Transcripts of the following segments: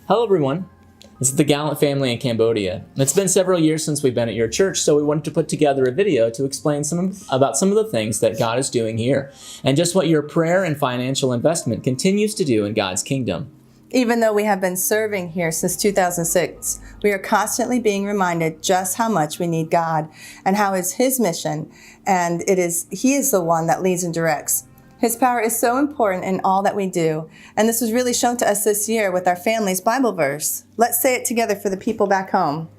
Hello everyone, this is the Gallant family in Cambodia. It's been several years since we've been at your church, so we wanted to put together a video to explain about some of the things that God is doing here, and just what your prayer and financial investment continues to do in God's kingdom. Even though we have been serving here since 2006, we are constantly being reminded just how much we need God and how it's His mission, and He is the one that leads and directs. His power is so important in all that we do, and this was really shown to us this year with our family's Bible verse. Let's say it together for the people back home.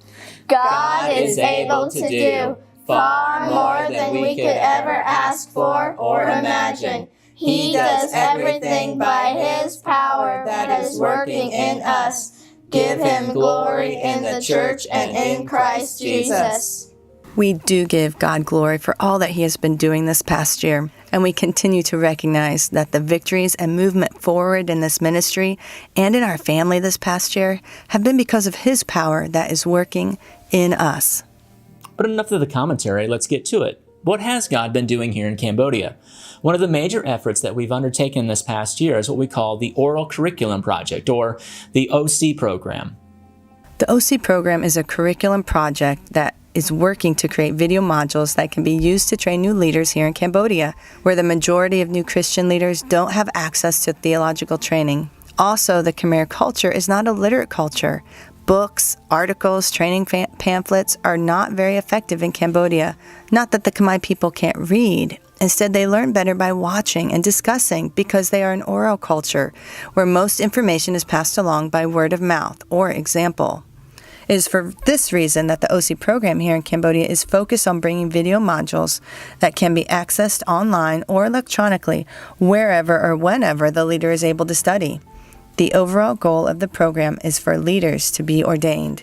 God is able to do far more than we could ever ask for or imagine. He does everything by His power that is working in us. Give Him glory in the church and in Christ Jesus. We do give God glory for all that He has been doing this past year, and we continue to recognize that the victories and movement forward in this ministry and in our family this past year have been because of His power that is working in us. But enough of the commentary, let's get to it. What has God been doing here in Cambodia? One of the major efforts that we've undertaken this past year is what we call the Oral Curriculum Project, or the OC program. The OC program is a curriculum project that is working to create video modules that can be used to train new leaders here in Cambodia, where the majority of new Christian leaders don't have access to theological training. Also, the Khmer culture is not a literate culture. Books, articles, training pamphlets are not very effective in Cambodia. Not that the Khmer people can't read. Instead, they learn better by watching and discussing because they are an oral culture, where most information is passed along by word of mouth or example. It is for this reason that the OC program here in Cambodia is focused on bringing video modules that can be accessed online or electronically wherever or whenever the leader is able to study. The overall goal of the program is for leaders to be ordained.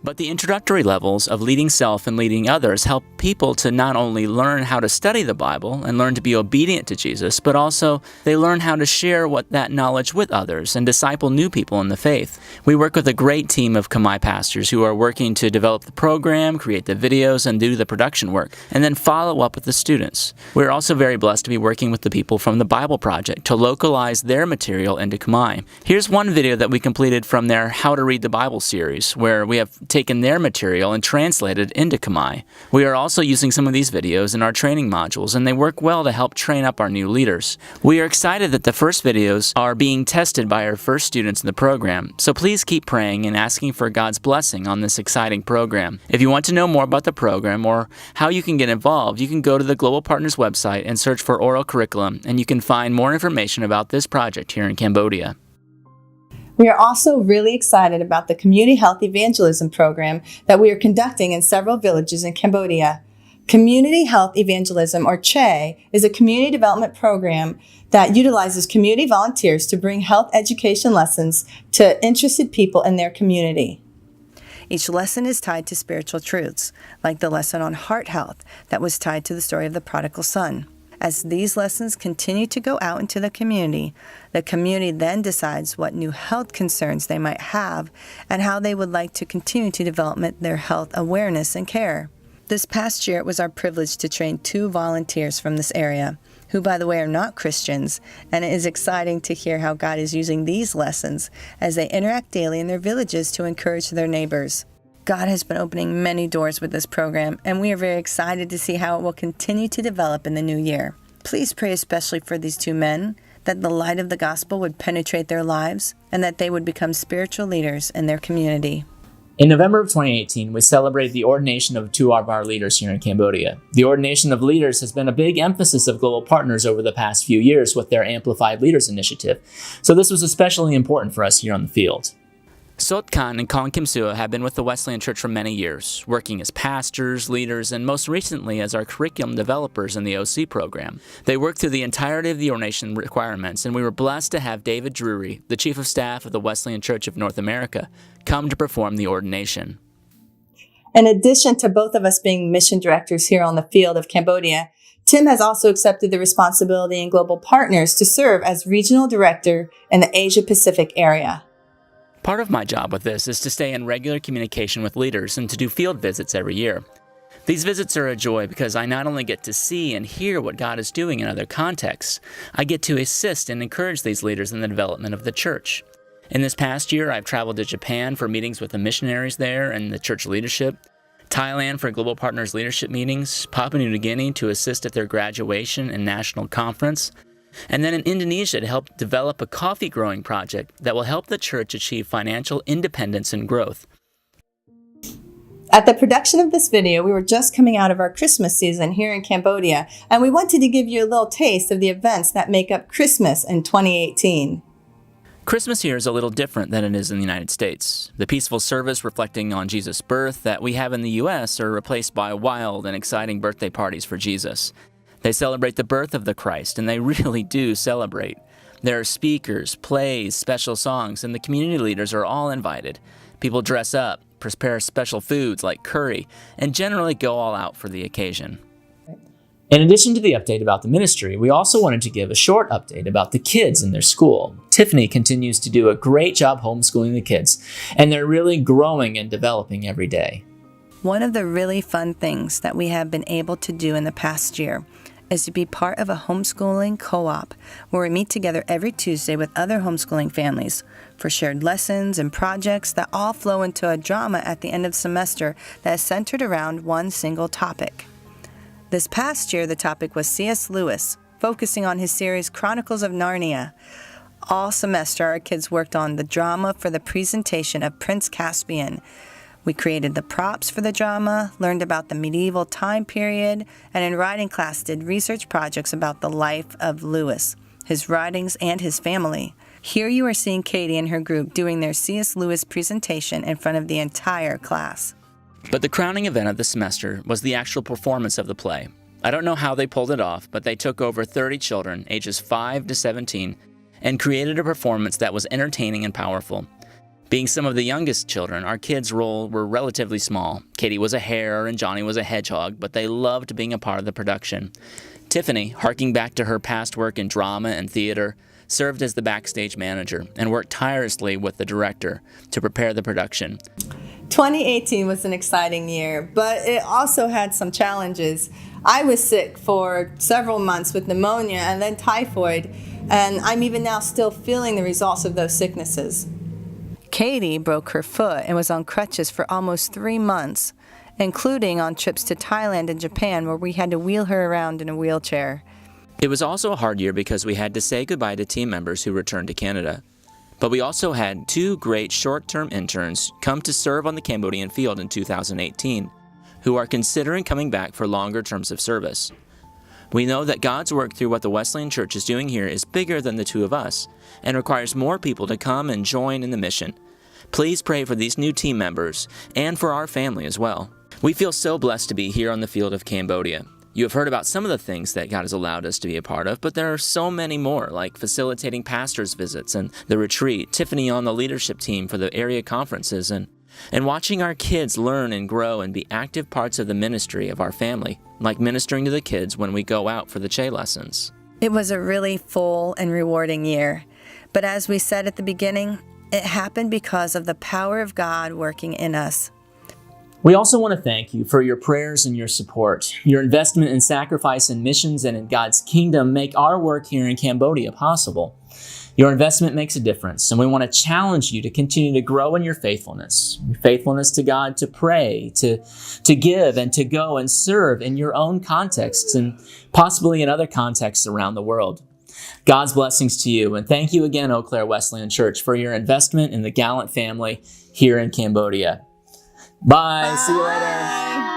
But the introductory levels of leading self and leading others help people to not only learn how to study the Bible and learn to be obedient to Jesus, but also they learn how to share that knowledge with others and disciple new people in the faith. We work with a great team of Khmer pastors who are working to develop the program, create the videos, and do the production work, and then follow up with the students. We're also very blessed to be working with the people from the Bible Project to localize their material into Khmer. Here's one video that we completed from their How to Read the Bible series, where we have taken their material and translated into Khmer. We are also using some of these videos in our training modules, and they work well to help train up our new leaders. We are excited that the first videos are being tested by our first students in the program, so please keep praying and asking for God's blessing on this exciting program. If you want to know more about the program or how you can get involved, you can go to the Global Partners website and search for Oral Curriculum, and you can find more information about this project here in Cambodia. We are also really excited about the Community Health Evangelism program that we are conducting in several villages in Cambodia. Community Health Evangelism, or CHE, is a community development program that utilizes community volunteers to bring health education lessons to interested people in their community. Each lesson is tied to spiritual truths, like the lesson on heart health that was tied to the story of the prodigal son. As these lessons continue to go out into the community then decides what new health concerns they might have and how they would like to continue to develop their health awareness and care. This past year, it was our privilege to train 2 volunteers from this area, who, by the way, are not Christians, and it is exciting to hear how God is using these lessons as they interact daily in their villages to encourage their neighbors. God has been opening many doors with this program, and we are very excited to see how it will continue to develop in the new year. Please pray especially for these 2 men, that the light of the gospel would penetrate their lives, and that they would become spiritual leaders in their community. In November of 2018, we celebrated the ordination of 2 of our leaders here in Cambodia. The ordination of leaders has been a big emphasis of Global Partners over the past few years with their Amplified Leaders initiative, so this was especially important for us here on the field. Sot Khan and Kong Kim Sua have been with the Wesleyan Church for many years, working as pastors, leaders, and most recently as our curriculum developers in the OC program. They worked through the entirety of the ordination requirements, and we were blessed to have David Drury, the Chief of Staff of the Wesleyan Church of North America, come to perform the ordination. In addition to both of us being mission directors here on the field of Cambodia, Tim has also accepted the responsibility in Global Partners to serve as Regional Director in the Asia-Pacific area. Part of my job with this is to stay in regular communication with leaders and to do field visits every year. These visits are a joy because I not only get to see and hear what God is doing in other contexts, I get to assist and encourage these leaders in the development of the church. In this past year, I've traveled to Japan for meetings with the missionaries there and the church leadership, Thailand for Global Partners leadership meetings, Papua New Guinea to assist at their graduation and national conference, and then in Indonesia to help develop a coffee growing project that will help the church achieve financial independence and growth. At the production of this video, we were just coming out of our Christmas season here in Cambodia, and we wanted to give you a little taste of the events that make up Christmas in 2018. Christmas here is a little different than it is in the United States. The peaceful service reflecting on Jesus' birth that we have in the U.S. are replaced by wild and exciting birthday parties for Jesus. They celebrate the birth of the Christ, and they really do celebrate. There are speakers, plays, special songs, and the community leaders are all invited. People dress up, prepare special foods like curry, and generally go all out for the occasion. In addition to the update about the ministry, we also wanted to give a short update about the kids in their school. Tiffany continues to do a great job homeschooling the kids, and they're really growing and developing every day. One of the really fun things that we have been able to do in the past year is to be part of a homeschooling co-op where we meet together every Tuesday with other homeschooling families for shared lessons and projects that all flow into a drama at the end of the semester that is centered around one single topic. This past year, the topic was C.S. Lewis, focusing on his series Chronicles of Narnia. All semester, our kids worked on the drama for the presentation of Prince Caspian. We created the props for the drama, learned about the medieval time period, and in writing class did research projects about the life of Lewis, his writings, and his family. Here you are seeing Katie and her group doing their C.S. Lewis presentation in front of the entire class. But the crowning event of the semester was the actual performance of the play. I don't know how they pulled it off, but they took over 30 children, ages 5 to 17, and created a performance that was entertaining and powerful. Being some of the youngest children, our kids' role were relatively small. Katie was a hare and Johnny was a hedgehog, but they loved being a part of the production. Tiffany, harking back to her past work in drama and theater, served as the backstage manager and worked tirelessly with the director to prepare the production. 2018 was an exciting year, but it also had some challenges. I was sick for several months with pneumonia and then typhoid, and I'm even now still feeling the results of those sicknesses. Katie broke her foot and was on crutches for almost 3 months, including on trips to Thailand and Japan where we had to wheel her around in a wheelchair. It was also a hard year because we had to say goodbye to team members who returned to Canada. But we also had 2 great short-term interns come to serve on the Cambodian field in 2018, who are considering coming back for longer terms of service. We know that God's work through what the Wesleyan Church is doing here is bigger than the 2 of us and requires more people to come and join in the mission. Please pray for these new team members and for our family as well. We feel so blessed to be here on the field of Cambodia. You have heard about some of the things that God has allowed us to be a part of, but there are so many more, like facilitating pastors' visits and the retreat, Tiffany on the leadership team for the area conferences, and watching our kids learn and grow and be active parts of the ministry of our family, like ministering to the kids when we go out for the Che lessons. It was a really full and rewarding year, but as we said at the beginning, it happened because of the power of God working in us. We also want to thank you for your prayers and your support. Your investment in sacrifice and missions and in God's kingdom make our work here in Cambodia possible. Your investment makes a difference, and we want to challenge you to continue to grow in your faithfulness to God, to pray, to give, and to go and serve in your own contexts and possibly in other contexts around the world. God's blessings to you, and thank you again, Eau Claire Wesleyan Church, for your investment in the Gallant family here in Cambodia. Bye. See you later.